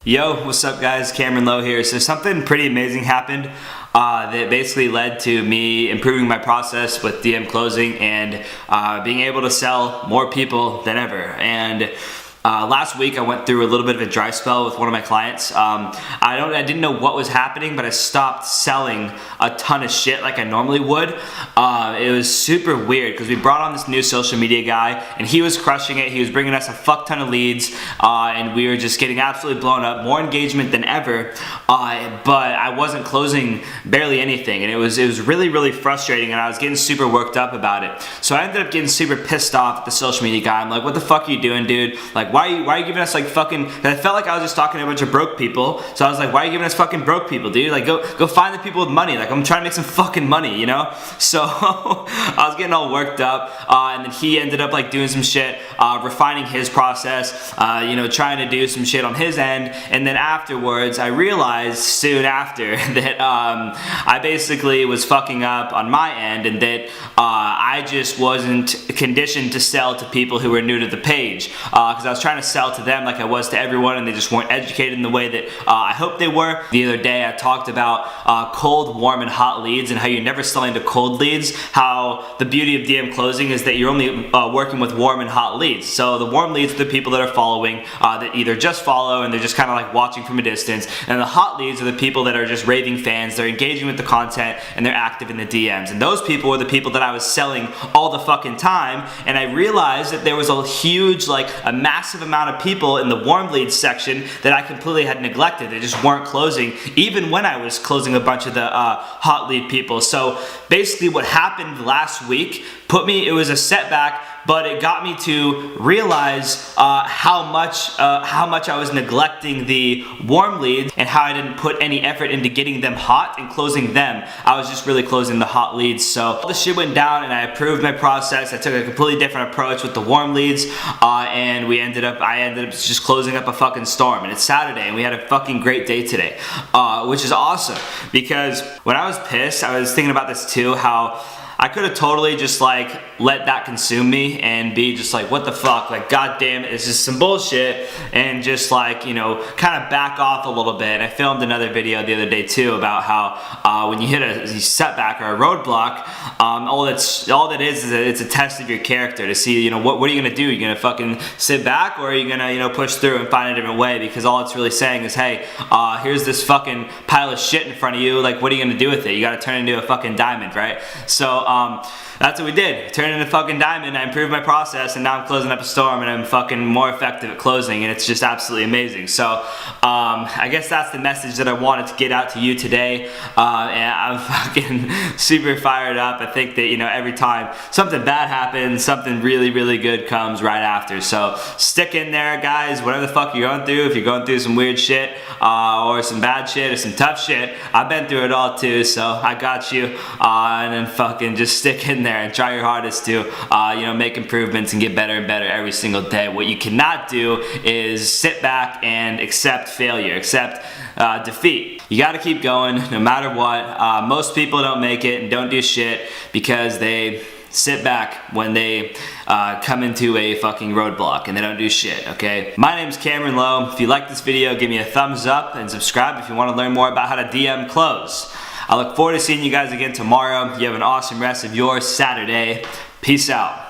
Yo, what's up guys? Cameron Lowe here. So something pretty amazing happened that basically led to me improving my process with DM closing and being able to sell more people than ever. And last week I went through a little bit of a dry spell with one of my clients. I didn't know what was happening, but I stopped selling a ton of shit like I normally would. It was super weird because we brought on this new social media guy and he was crushing it. He was bringing us a fuck ton of leads and we were just getting absolutely blown up, more engagement than ever. But I wasn't closing barely anything, and it was really frustrating, and I was getting super worked up about it. So I ended up getting super pissed off at the social media guy. I'm like, what the fuck are you doing, dude? Like, why are you giving us like fucking, I felt like I was just talking to a bunch of broke people. So I was like, why are you giving us fucking broke people, dude? Like, go find the people with money. Like, I'm trying to make some fucking money, you know? So I was getting all worked up, and then he ended up like doing some shit, refining his process, you know, trying to do some shit on his end. And then afterwards, I realized soon after that I basically was fucking up on my end, and that I just wasn't conditioned to sell to people who were new to the page, because I was trying to sell to them like I was to everyone, and they just weren't educated in the way that I hoped they were. The other day I talked about cold, warm, and hot leads, and how you're never selling to cold leads. How the beauty of DM closing is that you're only working with warm and hot leads. So the warm leads are the people that are following, that either just follow and they're just kind of like watching from a distance, and the hot leads are the people that are just raving fans. They're engaging with the content and they're active in the DMs, and those people were the people that I was selling all the fucking time. And I realized that there was a huge, like a massive amount of people in the warm leads section that I completely had neglected. They just weren't closing, even when I was closing a bunch of the hot lead people. So basically what happened last week it was a setback, but it got me to realize how much I was neglecting the warm leads, and how I didn't put any effort into getting them hot and closing them. I was just really closing the hot leads. So all the shit went down, and I improved my process. I took a completely different approach with the warm leads, and I ended up just closing up a fucking storm. And it's Saturday, and we had a fucking great day today, which is awesome. Because when I was pissed, I was thinking about this too, how I could have totally just like let that consume me and be just like, what the fuck, like goddamn it, it's just some bullshit, and just like, you know, kind of back off a little bit. And I filmed another video the other day too about how when you hit a setback or a roadblock, all that is it's a test of your character to see, you know, what are you gonna do? You're gonna fucking sit back, or are you gonna, you know, push through and find a different way? Because all it's really saying is, hey, here's this fucking pile of shit in front of you, like what are you gonna do with it? You gotta turn it into a fucking diamond, right? So that's what we did. Turned into a fucking diamond. I improved my process, and now I'm closing up a storm, and I'm fucking more effective at closing, and it's just absolutely amazing. So I guess that's the message that I wanted to get out to you today, and I'm fucking super fired up. I think that, you know, every time something bad happens, something really good comes right after. So stick in there, guys. Whatever the fuck you're going through, if you're going through some weird shit, or some bad shit, or some tough shit, I've been through it all too, so I got you. And then fucking just stick in there and try your hardest to you know, make improvements and get better and better every single day. What you cannot do is sit back and accept failure, accept defeat. You gotta keep going no matter what. Most people don't make it and don't do shit because they sit back when they come into a fucking roadblock and they don't do shit, okay? My name's Cameron Lowe. If you like this video, give me a thumbs up and subscribe if you want to learn more about how to DM close. I look forward to seeing you guys again tomorrow. You have an awesome rest of your Saturday. Peace out.